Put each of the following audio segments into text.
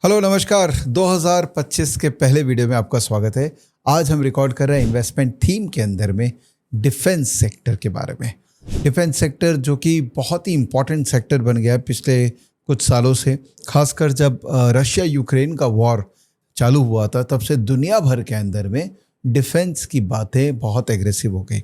Hello नमस्कार। 2025 के पहले वीडियो में आपका स्वागत है। आज हम रिकॉर्ड कर रहे हैं इन्वेस्टमेंट थीम के अंदर में डिफेंस सेक्टर के बारे में। डिफेंस सेक्टर जो कि बहुत ही इम्पॉर्टेंट सेक्टर बन गया है पिछले कुछ सालों से, खासकर जब रशिया यूक्रेन का वॉर चालू हुआ था तब से दुनिया भर के अंदर में डिफेंस की बातें बहुत एग्रेसिव हो गई।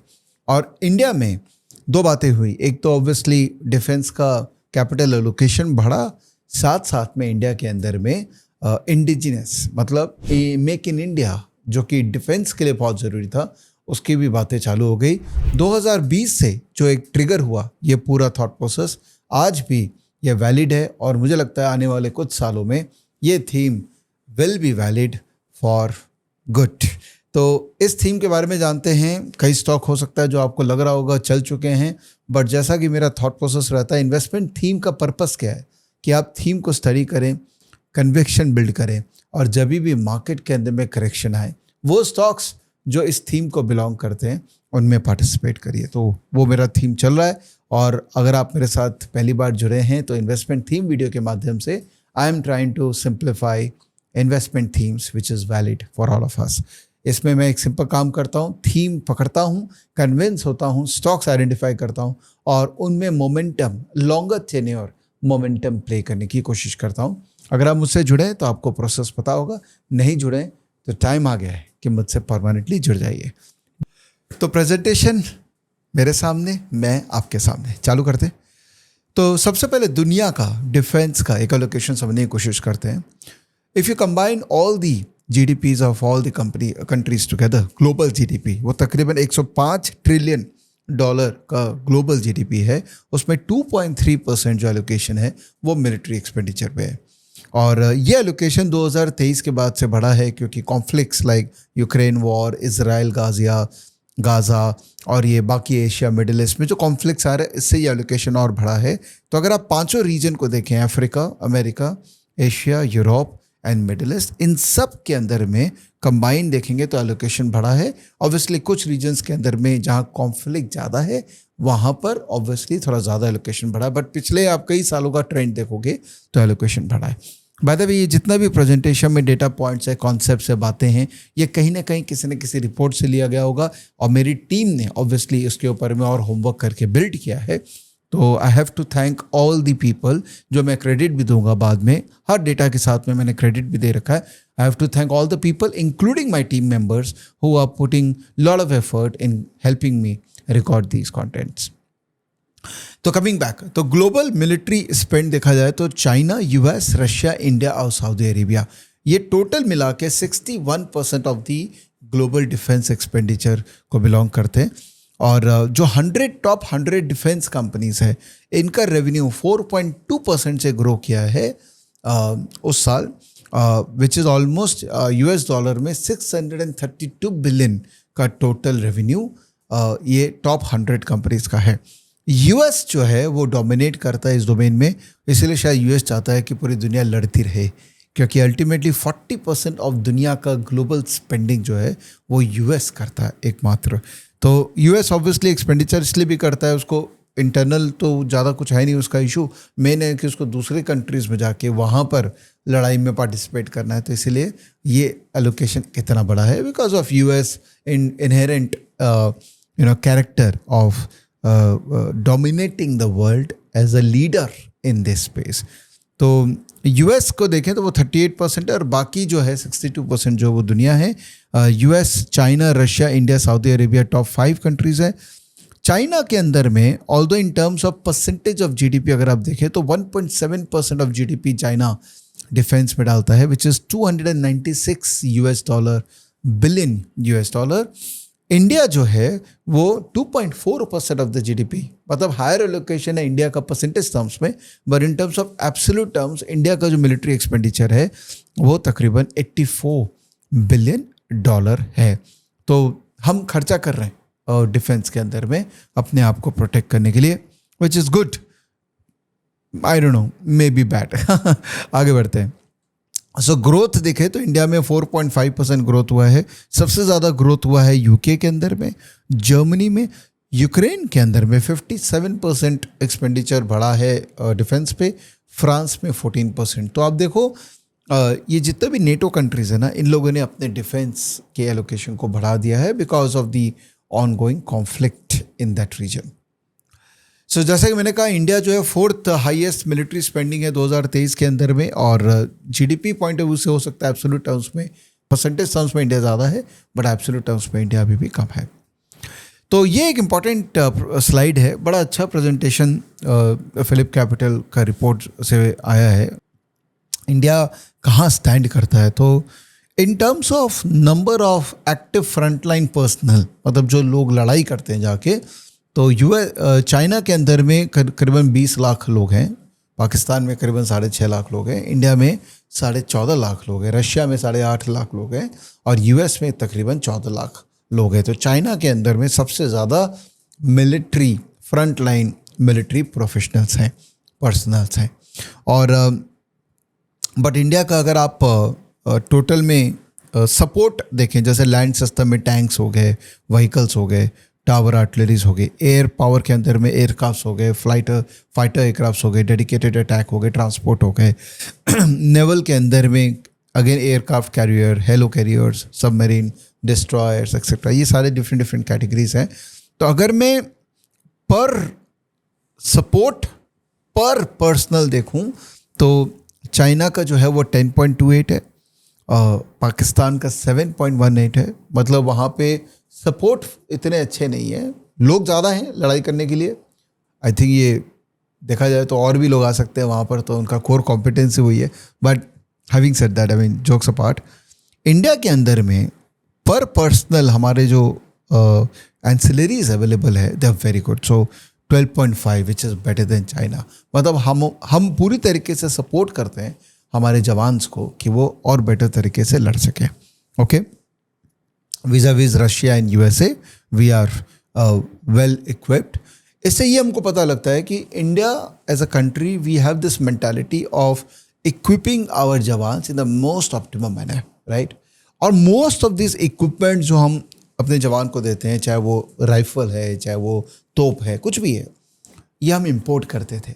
और इंडिया में दो बातें हुई, एक तो ऑब्वियसली डिफेंस का कैपिटल एलोकेशन बढ़ा, साथ साथ में इंडिया के अंदर में इंडिजिनस मतलब मेक इन इंडिया जो कि डिफेंस के लिए बहुत ज़रूरी था, उसकी भी बातें चालू हो गई। 2020 से जो एक ट्रिगर हुआ ये पूरा थॉट प्रोसेस आज भी ये वैलिड है और मुझे लगता है आने वाले कुछ सालों में ये theme will be valid for good. तो इस थीम के बारे में जानते हैं। कई स्टॉक हो सकता है जो आपको लग रहा होगा चल चुके हैं, बट जैसा कि मेरा थॉट प्रोसेस रहता है, इन्वेस्टमेंट थीम का पर्पस क्या है कि आप थीम को स्टडी करें, कन्विक्शन बिल्ड करें और जब भी मार्केट के अंदर में करेक्शन आए वो स्टॉक्स जो इस थीम को बिलोंग करते हैं उनमें पार्टिसिपेट करिए। तो वो मेरा थीम चल रहा है। और अगर आप मेरे साथ पहली बार जुड़े हैं तो इन्वेस्टमेंट थीम वीडियो के माध्यम से I am trying to simplify investment themes which is valid for all of us. इसमें मैं एक सिंपल काम करता हूँ, थीम पकड़ता हूँ, कन्विंस होता हूँ, स्टॉक्स आइडेंटिफाई करता हूँ और उनमें momentum, longer tenure momentum play करने की कोशिश करता हूँ। अगर आप मुझसे जुड़े तो आपको प्रोसेस पता होगा, नहीं जुड़े तो टाइम आ गया है कि मुझसे परमानेंटली जुड़ जाइए। तो प्रेजेंटेशन मेरे सामने, मैं आपके सामने, चालू करते। तो सबसे पहले दुनिया का डिफेंस का एक एलोकेशन समझने की कोशिश करते हैं। If you combine all the GDPs of all the countries together, global GDP वो तकरीबन 105 ट्रिलियन डॉलर का ग्लोबल GDP है। उसमें 2.3% जो एलोकेशन है वो मिलिट्री एक्सपेंडिचर पे है। और ये एलोकेशन 2023 के बाद से बढ़ा है क्योंकि conflicts like Ukraine war, Israel Gaza और ये बाकी एशिया मिडिल ईस्ट में जो कॉन्फ्लिक्ट्स आ रहे हैं इससे ये एलोकेशन और बढ़ा है। तो अगर आप पांचों रीजन को देखें, Africa, America, Asia, Europe and middle east, इन सब के अंदर में कंबाइन देखेंगे तो एलोकेशन बढ़ा है। ऑब्वियसली कुछ रीजन्स के अंदर में जहाँ कॉन्फ्लिक्ट ज़्यादा है वहाँ पर ऑब्वियसली थोड़ा ज़्यादा एलोकेशन बढ़ा है, बट पिछले आप कई सालों का ट्रेंड देखोगे तो एलोकेशन बढ़ा है। बाय द वे, ये जितना भी प्रेजेंटेशन में डेटा पॉइंट्स है, कॉन्सेप्ट्स है, बातें हैं, ये कहीं ना कहीं किसी न किसी रिपोर्ट से लिया गया होगा और मेरी टीम ने ऑब्वियसली इसके ऊपर में और होमवर्क करके बिल्ड किया है। तो I have to thank all the people, जो मैं क्रेडिट भी दूंगा बाद में, हर डेटा के साथ में मैंने क्रेडिट भी दे रखा है। I have to thank all the people including my team members who are putting lot of effort in helping me record these contents. तो कमिंग बैक, तो ग्लोबल मिलिट्री स्पेंड देखा जाए तो चाइना, US, रशिया, इंडिया और Saudi Arabia ये total मिला के 61% of the global defence expenditure को बिलोंग करते हैं। और जो टॉप 100 डिफेंस कंपनीज है इनका रेवेन्यू 4.2% से ग्रो किया है उस साल, विच इज़ ऑलमोस्ट $, में 632 बिलियन का टोटल रेवेन्यू ये टॉप 100 कंपनीज का है। US जो है वो डोमिनेट करता है इस डोमेन में, इसलिए शायद US चाहता है कि पूरी दुनिया लड़ती रहे, क्योंकि अल्टीमेटली 40% ऑफ दुनिया का ग्लोबल स्पेंडिंग जो है वो US करता है एकमात्र। तो US ऑब्वियसली एक्सपेंडिचर इसलिए भी करता है, उसको इंटरनल तो ज़्यादा कुछ है नहीं उसका इशू, मेन है कि उसको दूसरे कंट्रीज़ में जाके वहाँ पर लड़ाई में पार्टिसिपेट करना है। तो इसीलिए ये एलोकेशन इतना बड़ा है because of US inherent character of dominating the world as a leader in this space. तो US को देखें तो वो 38% है और बाकी जो है 62% जो वो दुनिया है। US, China, Russia, India, Saudi Arabia top 5 countries है। चाइना के अंदर में although in terms of percentage of GDP अगर आप देखें तो 1.7% ऑफ GDP चाइना डिफेंस में डालता है, which is $296 billion US। India जो है वो 2.4% ऑफ द GDP, मतलब हायर एलोकेशन है इंडिया का परसेंटेज टर्म्स में, but in terms of absolute terms India का जो मिलिट्री एक्सपेंडिचर है वो तकरीबन $84 बिलियन है। तो हम खर्चा कर रहे हैं डिफेंस के अंदर में अपने आप को प्रोटेक्ट करने के लिए, which is good, I don't know, may be bad. आगे बढ़ते हैं। सो ग्रोथ देखें तो इंडिया में 4.5% ग्रोथ हुआ है। सबसे ज़्यादा ग्रोथ हुआ है UK के अंदर में, जर्मनी में, यूक्रेन के अंदर में 57% एक्सपेंडिचर बढ़ा है डिफेंस पे, फ्रांस में 14%। तो आप देखो ये जितने भी नेटो कंट्रीज़ है ना, इन लोगों ने अपने डिफेंस के एलोकेशन को बढ़ा दिया है because of the ongoing conflict in that region. So जैसा कि मैंने कहा, इंडिया जो है 4th हाईएस्ट मिलिट्री स्पेंडिंग है 2023 के अंदर में, और जीडीपी पॉइंट ऑफ व्यू से हो सकता है एब्सोल्यूट टर्म्स में, परसेंटेज टर्म्स में इंडिया ज़्यादा है, बट एब्सोल्यूट टर्म्स में इंडिया अभी भी कम है। तो ये एक इम्पॉर्टेंट स्लाइड है, बड़ा अच्छा प्रेजेंटेशन फिलिप कैपिटल का रिपोर्ट से आया है। इंडिया कहाँ स्टैंड करता है, तो इन terms of number of active frontline personal, मतलब जो लोग लड़ाई करते हैं जाके, तो चाइना के अंदर में करीबन 20 लाख लोग हैं, पाकिस्तान में करीबन 6.5 लाख लोग हैं, इंडिया में 14.5 लाख लोग हैं, रशिया में 8.5 लाख लोग हैं, और यूएस में तकरीबन 14 लाख लोग हैं। तो चाइना के अंदर में सबसे ज़्यादा military front line military professionals हैं, पर्सनल्स हैं। और बट इंडिया का अगर आप टोटल में सपोर्ट देखें, जैसे लैंड सिस्टम में टैंक्स हो गए, व्हीकल्स हो गए, टावर आर्टिलरीज हो गए, एयर पावर के अंदर में एयरक्राफ्ट हो गए, फाइटर एयरक्राफ्ट हो गए, डेडिकेटेड अटैक हो गए, ट्रांसपोर्ट हो गए, नेवल के अंदर में again aircraft carrier, hello carriers, submarine, destroyers etcetera, ये सारे डिफरेंट कैटेगरीज हैं। तो अगर मैं पर सपोर्ट पर पर्सनल देखूं तो चाइना का जो है वो 10.28 है, पाकिस्तान का 7.18 है। मतलब वहाँ पे सपोर्ट इतने अच्छे नहीं है, लोग ज़्यादा हैं लड़ाई करने के लिए। आई थिंक ये देखा जाए तो और भी लोग आ सकते हैं वहाँ पर, तो उनका कोर कॉम्पिटेंसी वही है। But having said that, I mean jokes apart, India के अंदर में पर पर्सनल हमारे जो एंसिलरीज अवेलेबल है, they are very good. So 12.5 which is better than China. मतलब हम पूरी तरीके से सपोर्ट करते हैं हमारे जवान्स को कि वो और बेटर तरीके से लड़ सकें। Okay, vis-a-vis Russia and USA we are well equipped. इससे ये हमको पता लगता है कि India as a country we have this mentality of equipping our jawans in the most optimum manner, right. और मोस्ट ऑफ दिस इक्विपमेंट जो हम अपने जवान को देते हैं, चाहे वो राइफल है, चाहे वो तोप है, कुछ भी है, ये हम इंपोर्ट करते थे,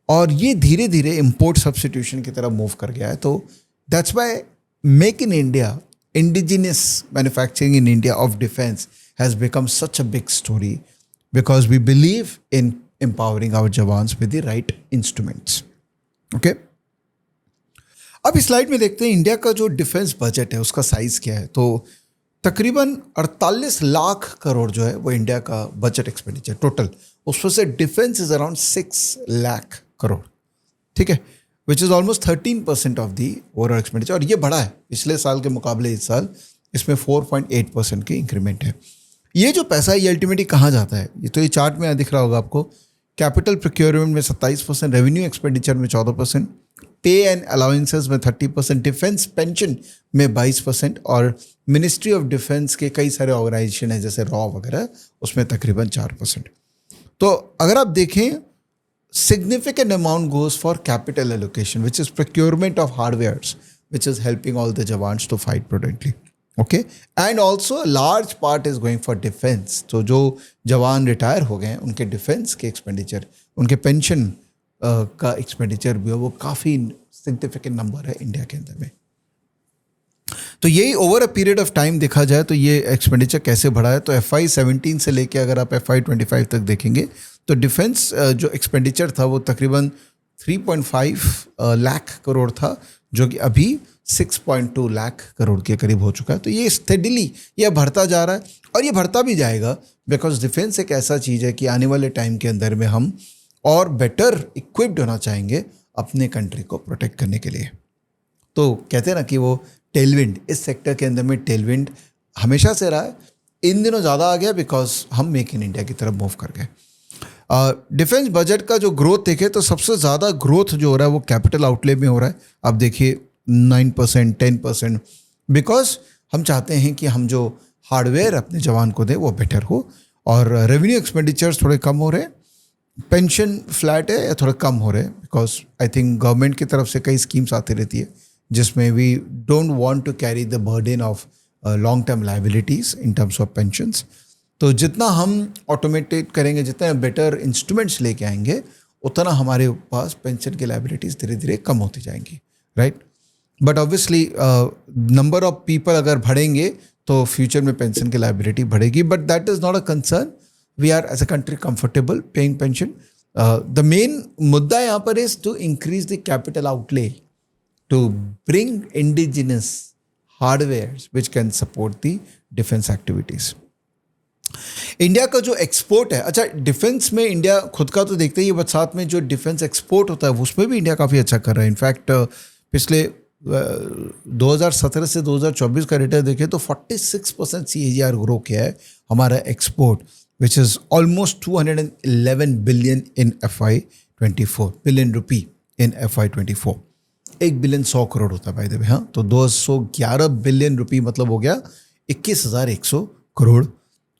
और ये धीरे धीरे इंपोर्ट सब्स्टिट्यूशन की तरफ मूव कर गया है। तो that's why make in India, indigenous manufacturing in India of defense has become such a big story because we believe in empowering our jawans with the right instruments. Okay? अब इस slide में देखते हैं India का जो defence budget है उसका size क्या है। तो तकरीबन 48 लाख करोड़ जो है वो इंडिया का बजट एक्सपेंडिचर टोटल, उसमें से defence is around 6 lakh crore, ठीक है, which is almost 13% of the overall expenditure. और ये बढ़ा है पिछले साल के मुकाबले, इस साल इसमें 4.8% की इंक्रीमेंट है। ये जो पैसा है ये अल्टीमेटली कहाँ जाता है, ये तो ये चार्ट में दिख रहा होगा आपको। कैपिटल प्रोक्योरमेंट में 27%, रेवेन्यू एक्सपेंडिचर में 14%, पे एंड अलाउंसेस में 30%, डिफेंस पेंशन में 22%, और मिनिस्ट्री ऑफ डिफेंस के कई सारे ऑर्गेनाइजेशन हैं जैसे रॉ वगैरह, उसमें तकरीबन 4%। तो अगर आप देखें, significant amount goes for capital allocation, which is procurement of hardwares, which is helping all the jawans to fight prudently. Okay, and also a large part is going for defense. तो जो जवान रिटायर हो गए हैं उनके defence के expenditure, उनके pension का एक्सपेंडिचर भी है, वो काफ़ी सिग्निफिकेंट नंबर है इंडिया के अंदर में। तो यही over a period of time देखा जाए तो ये एक्सपेंडिचर कैसे बढ़ा है। तो FY17 से लेके अगर आप FY25 तक देखेंगे तो डिफेंस जो एक्सपेंडिचर था वो तकरीबन 3.5 लाख करोड़ था, जो कि अभी 6.2 लाख करोड़ के करीब हो चुका है। तो ये स्टेडिली ये बढ़ता जा रहा है, और ये बढ़ता भी जाएगा, बिकॉज डिफेंस एक ऐसा चीज़ है कि आने वाले टाइम के अंदर में हम और बेटर इक्विप्ड होना चाहेंगे अपने कंट्री को प्रोटेक्ट करने के लिए। तो कहते हैं ना कि वो टेलविंड, इस सेक्टर के अंदर में टेलविंड हमेशा से रहा है, इन दिनों ज़्यादा आ गया बिकॉज हम मेक इन इंडिया की तरफ मूव कर गए। डिफेंस बजट का जो ग्रोथ देखे तो सबसे ज़्यादा ग्रोथ जो हो रहा है वो कैपिटल आउटले में हो रहा है। आप देखिए 9%, 10%, बिकॉज हम चाहते हैं कि हम जो हार्डवेयर अपने जवान को दें वो बेटर हो, और रेवेन्यू एक्सपेंडिचर्स थोड़े कम हो रहे हैं, पेंशन फ्लैट है या थोड़ा कम हो रहे हैं, बिकॉज आई थिंक गवर्नमेंट की तरफ से कई स्कीम्स आती रहती है जिसमें we don't want to carry the burden of long term liabilities in terms of pensions. तो जितना हम ऑटोमेटेड करेंगे, जितना बेटर इंस्ट्रूमेंट्स लेके आएंगे, उतना हमारे पास पेंशन की लाइबिलिटीज़ धीरे धीरे कम होती जाएंगी, right. But obviously number of people अगर बढ़ेंगे तो फ्यूचर में पेंशन की लाइबिलिटी बढ़ेगी, but that is not a concern. We are as a country comfortable paying pension. The main मुद्दा यहाँ पर is to increase the capital outlay to bring indigenous hardware which can support the defence activities. India का जो export है, अच्छा defence में India खुद का तो देखते ही है, बट साथ में जो डिफेंस एक्सपोर्ट होता है उसमें भी इंडिया काफ़ी अच्छा कर रहा है. इनफैक्ट पिछले 2017 से 2024 का डेटा देखें तो 46% CAGR ग्रो किया है हमारा export, which is almost 211 billion in FY24, billion rupee in FY24. 1 billion 100 crore होता है भाई देवे. हाँ, तो 211 बिलियन रुपी मतलब हो गया 21,100 करोड़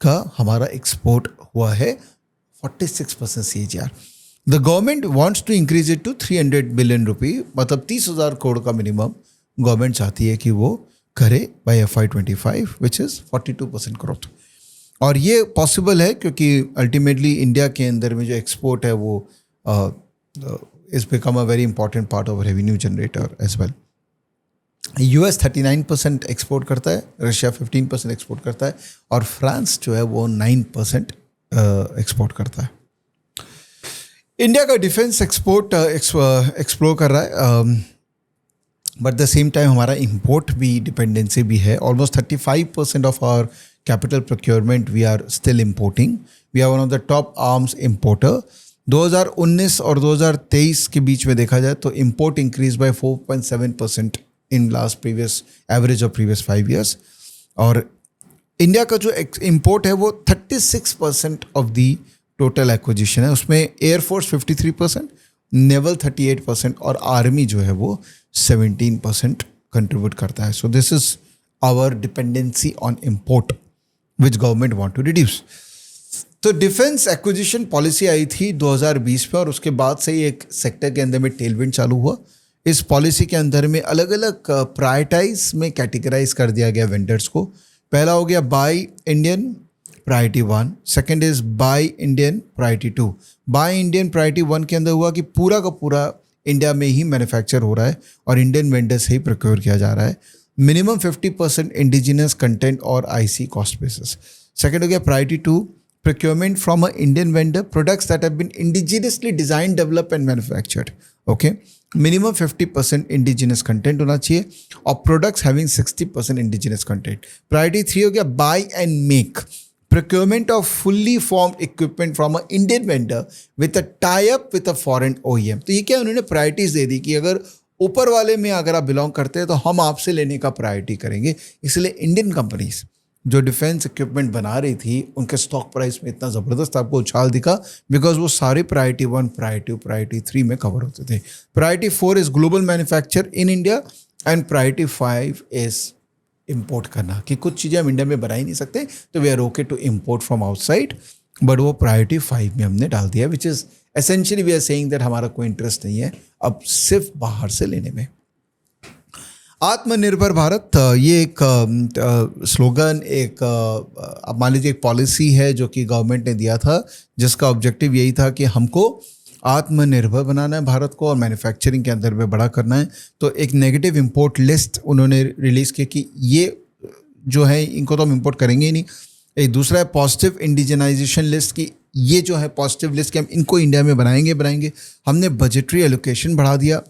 का हमारा एक्सपोर्ट हुआ है. 46% CAGR. The government wants to increase it to 300 billion rupee, मतलब 30,000 करोड़ का मिनिमम गवर्नमेंट चाहती है कि वो करे bye FY25, which is 42% growth. और ये पॉसिबल है क्योंकि अल्टीमेटली इंडिया के अंदर में जो एक्सपोर्ट है वो is become a very important part of revenue generator as well. US 39% export करता है, रशिया 15% एक्सपोर्ट करता है, और फ्रांस जो है वो 9% एक्सपोर्ट करता है. इंडिया का डिफेंस एक्सपोर्ट एक्सप्लोर कर रहा है, बट द सेम टाइम हमारा इंपोर्ट भी डिपेंडेंसी भी है. Almost 35% of our capital procurement we are still importing. We are one of the top arms importer. 2019 और 2023 के बीच में देखा जाए तो import increase by 4.7% in last previous average of previous 5 years. और इंडिया का जो इम्पोर्ट है वो 36% ऑफ दी टोटल एक्विजिशन है. उसमें एयरफोर्स 53%, नेवल 38% और आर्मी जो है वो 17% कंट्रीब्यूट करता है. So this is our dependency on import which government want to reduce. तो डिफेंस एक्विजिशन पॉलिसी आई थी 2020 में, और उसके बाद से ही एक सेक्टर के अंदर में टेलविंड चालू हुआ. इस पॉलिसी के अंदर में अलग अलग प्रायोरिटाइज में कैटेगराइज कर दिया गया वेंडर्स को. पहला हो गया by Indian priority 1, second is by Indian priority 2. By Indian priority 1 के अंदर हुआ कि पूरा का पूरा इंडिया में ही मैन्युफैक्चर हो रहा है और इंडियन वेंडर से ही प्रोक्योर किया जा रहा है. मिनिमम 50% इंडिजिनस कंटेंट और IC कॉस्ट बेसिस. सेकेंड हो गया priority 2, procurement from an Indian vendor, products that have been indigenously designed, developed and manufactured. Okay, minimum 50% indigenous content होना चाहिए, और products having 60% indigenous content. Priority 3 हो गया buy and make, procurement of fully formed equipment from an Indian vendor with a tie-up with a foreign OEM. तो ये क्या उन्होंने priorities दे दी कि अगर ऊपर वाले में अगर आप बिलोंग करते हैं तो हम आपसे लेने का प्रायोरिटी करेंगे. इसलिए इंडियन कंपनीज जो डिफेंस इक्विपमेंट बना रही थी उनके स्टॉक प्राइस में इतना ज़बरदस्त आपको उछाल दिखा, बिकॉज वो सारे प्रायोरिटी 1, प्रायोरिटी 2, प्रायोरिटी 3 में कवर होते थे. Priority 4 is global manufacture in India, and priority 5 is import करना, कि कुछ चीज़ें हम इंडिया में बना ही नहीं सकते तो we are okay to import from outside, but वो प्रायोरिटी 5 में हमने डाल दिया, which is essentially we are saying that हमारा कोई इंटरेस्ट नहीं है अब सिर्फ बाहर से लेने में. आत्मनिर्भर भारत, ये एक स्लोगन, एक अब मान लीजिए एक पॉलिसी है जो कि गवर्नमेंट ने दिया था, जिसका ऑब्जेक्टिव यही था कि हमको आत्मनिर्भर बनाना है भारत को और मैन्युफैक्चरिंग के अंदर में बड़ा करना है. तो एक नेगेटिव इंपोर्ट लिस्ट उन्होंने रिलीज़ की कि ये जो है इनको तो हम इंपोर्ट करेंगे ही नहीं. एक दूसरा है पॉजिटिव इंडिजनाइजेशन लिस्ट की, ये जो है पॉजिटिव लिस्ट कि हम इनको इंडिया में बनाएंगे. हमने बजटरी एलोकेशन बढ़ा दिया,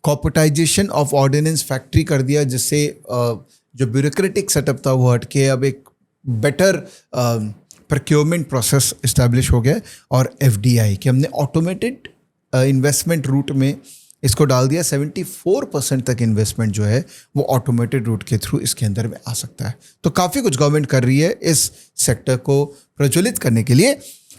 कॉर्पोरेटाइजेशन ऑफ ऑर्डिनेंस फैक्ट्री कर दिया, जिससे जो ब्यूरोक्रेटिक सेटअप था वो हट के अब एक बेटर प्रोक्योरमेंट प्रोसेस इस्टेब्लिश हो गया. और FDI कि हमने ऑटोमेटेड इन्वेस्टमेंट रूट में इसको डाल दिया. 74% तक इन्वेस्टमेंट जो है वो ऑटोमेटेड रूट के थ्रू इसके अंदर में आ सकता है. तो काफ़ी कुछ गवर्नमेंट कर रही है इस सेक्टर को प्रज्वलित करने के लिए.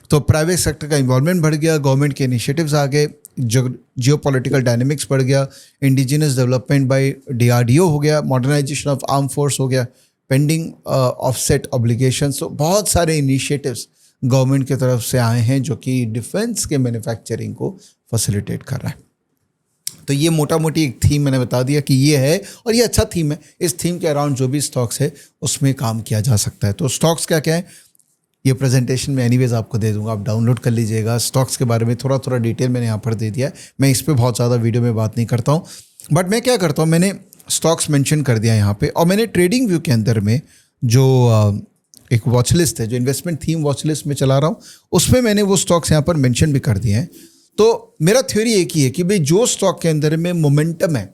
तो प्राइवेट सेक्टर का इन्वॉल्वमेंट बढ़ गया, गवर्नमेंट के इनिशिएटिव्स आ गए, जियोपॉलिटिकल डायनेमिक्स बढ़ गया, इंडिजिनस डेवलपमेंट बाय DRDO हो गया, मॉडर्नाइजेशन ऑफ आर्म फोर्स हो गया, पेंडिंग ऑफसेट ऑब्लिगेशंस. तो बहुत सारे इनिशिएटिव्स गवर्नमेंट की तरफ से आए हैं जो कि डिफेंस के मैन्युफैक्चरिंग को फैसिलिटेट कर रहा है. तो ये मोटा मोटी एक थीम मैंने बता दिया कि ये है, और ये अच्छा थीम है. इस थीम के अराउंड जो भी स्टॉक्स है उसमें काम किया जा सकता है. तो स्टॉक्स क्या क्या है ये प्रेजेंटेशन में एनीवेज आपको दे दूंगा, आप डाउनलोड कर लीजिएगा. स्टॉक्स के बारे में थोड़ा थोड़ा डिटेल मैंने यहाँ पर दे दिया है, मैं इस पर बहुत ज़्यादा वीडियो में बात नहीं करता हूँ. बट मैं क्या करता हूँ, मैंने स्टॉक्स मेंशन कर दिया यहाँ पे, और मैंने ट्रेडिंग व्यू के अंदर में जो एक वॉच लिस्ट है, जो इन्वेस्टमेंट थीम वॉच लिस्ट में चला रहा हूँ, उसमें मैंने वो स्टॉक्स यहाँ पर मेंशन भी कर दिए हैं। तो मेरा थ्योरी एक ही है कि भाई जो स्टॉक के अंदर में मोमेंटम है,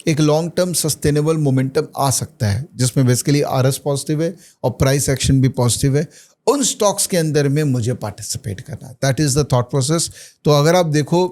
एक लॉन्ग टर्म सस्टेनेबल मोमेंटम आ सकता है, जिसमें बेसिकली आरएस पॉजिटिव है और प्राइस एक्शन भी पॉजिटिव है, उन स्टॉक्स के अंदर में मुझे पार्टिसिपेट करना है। That is the thought process. तो अगर आप देखो,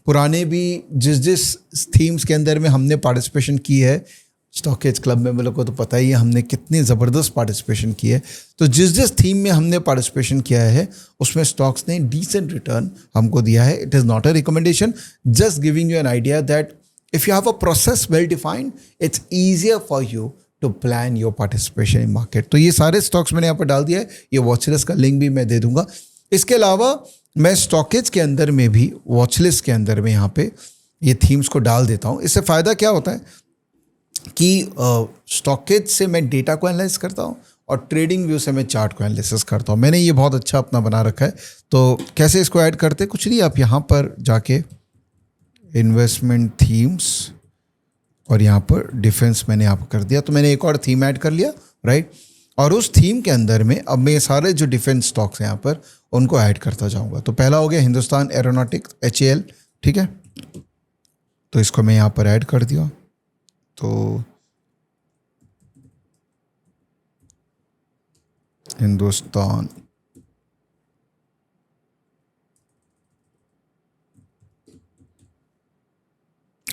पुराने भी जिस थीम्स के अंदर में हमने पार्टिसिपेशन की है, स्टॉकेज क्लब में मेरे को तो पता ही है हमने कितनी ज़बरदस्त पार्टिसिपेशन की है। तो जिस थीम में हमने पार्टिसिपेशन किया है, उसमें स्टॉक्स ने डिसेंट रिटर्न हमको दिया है। It is not a recommendation, just giving you an idea that if you have a process well defined, it's easier for you to plan your participation in market. तो ये सारे stocks मैंने यहाँ पर डाल दिया है, ये वॉचलिस्ट का लिंक भी मैं दे दूंगा। इसके अलावा मैं स्टॉकेज के अंदर में भी वॉचलिस्ट के अंदर में यहाँ पे ये थीम्स को डाल देता हूँ। इससे फ़ायदा क्या होता है कि स्टॉकेज से मैं डेटा को एनालाइज करता हूँ और ट्रेडिंग व्यू से मैं चार्ट को एनालिसिस करता हूँ। मैंने ये बहुत अच्छा अपना बना रखा है। तो कैसे इसको ऐड करते, कुछ नहीं, आप यहाँ पर जाके इन्वेस्टमेंट थीम्स और यहाँ पर डिफेंस मैंने यहाँ पर कर दिया। तो मैंने एक और थीम ऐड कर लिया, राइट। और उस थीम के अंदर में अब मैं सारे जो डिफेंस स्टॉक्स हैं यहाँ पर उनको ऐड करता जाऊँगा। तो पहला हो गया हिंदुस्तान एरोनॉटिक्स, HAL, ठीक है। तो इसको मैं यहाँ पर ऐड कर दिया। तो हिंदुस्तान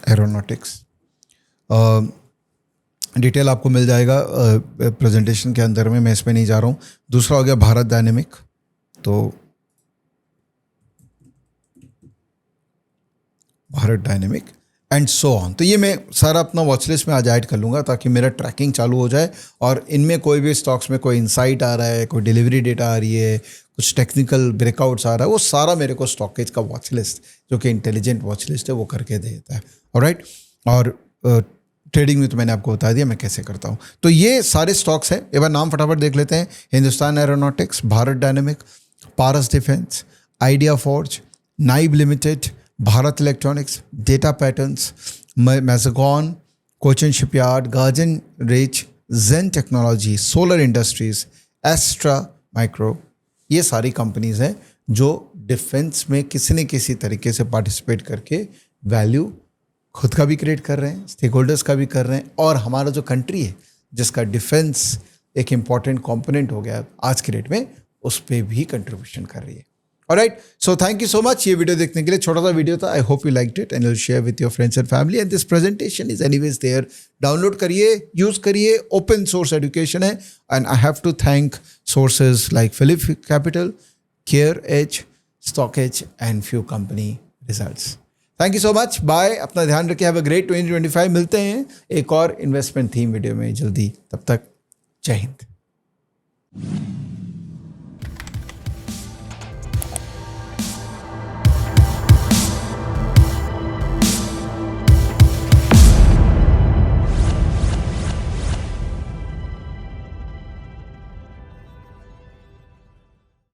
एरोनॉटिक्स, डिटेल आपको मिल जाएगा प्रेजेंटेशन के अंदर में, मैं इसमें नहीं जा रहा हूँ। दूसरा हो गया भारत डायनेमिक, तो Bharat dynamic and so on. तो ये मैं सारा अपना वॉच लिस्ट में आज ऐड कर लूँगा ताकि मेरा ट्रैकिंग चालू हो जाए, और इनमें कोई भी स्टॉक्स में कोई इंसाइट आ रहा है, कोई डिलीवरी डेटा आ रही है, कुछ टेक्निकल ब्रेकआउट्स आ रहा है, वो सारा मेरे को स्टॉकेज का वॉच लिस्ट, जो कि इंटेलिजेंट वॉच लिस्ट है, वो करके देता है। ऑलराइट। और ट्रेडिंग में तो मैंने आपको बता दिया मैं कैसे करता हूँ। तो ये सारे स्टॉक्स हैं, एक बार नाम फटाफट देख लेते हैं। Hindustan aeronautics, Bharat dynamic, Paras defence, idea forge, NIBE limited, Bharat electronics, data patterns, Mazagon, Cochin shipyard, garden reach, Zen technology, solar industries, Astra micro, ये सारी कंपनीज हैं जो डिफेंस में किसी न किसी तरीके से पार्टिसिपेट करके वैल्यू खुद का भी क्रिएट कर रहे हैं, स्टेक होल्डर्स का भी कर रहे हैं, और हमारा जो कंट्री है जिसका डिफेंस एक इम्पॉर्टेंट कंपोनेंट हो गया आज की डेट में, उस पर भी कंट्रीब्यूशन कर रही है। Alright, so thank you so much ये वीडियो देखने के लिए। छोटा सा वीडियो था, I hope you liked it and will share with your friends and family. And this presentation is anyways there, download करिए, यूज करिए, ओपन सोर्स एजुकेशन है। And I have to thank sources like Phillip capital, care edge, stock edge and few company results. Thank you so much, bye, अपना ध्यान रखिए, have a great 2025। मिलते हैं एक और इन्वेस्टमेंट थीम वीडियो में जल्दी, तब तक जय हिंद।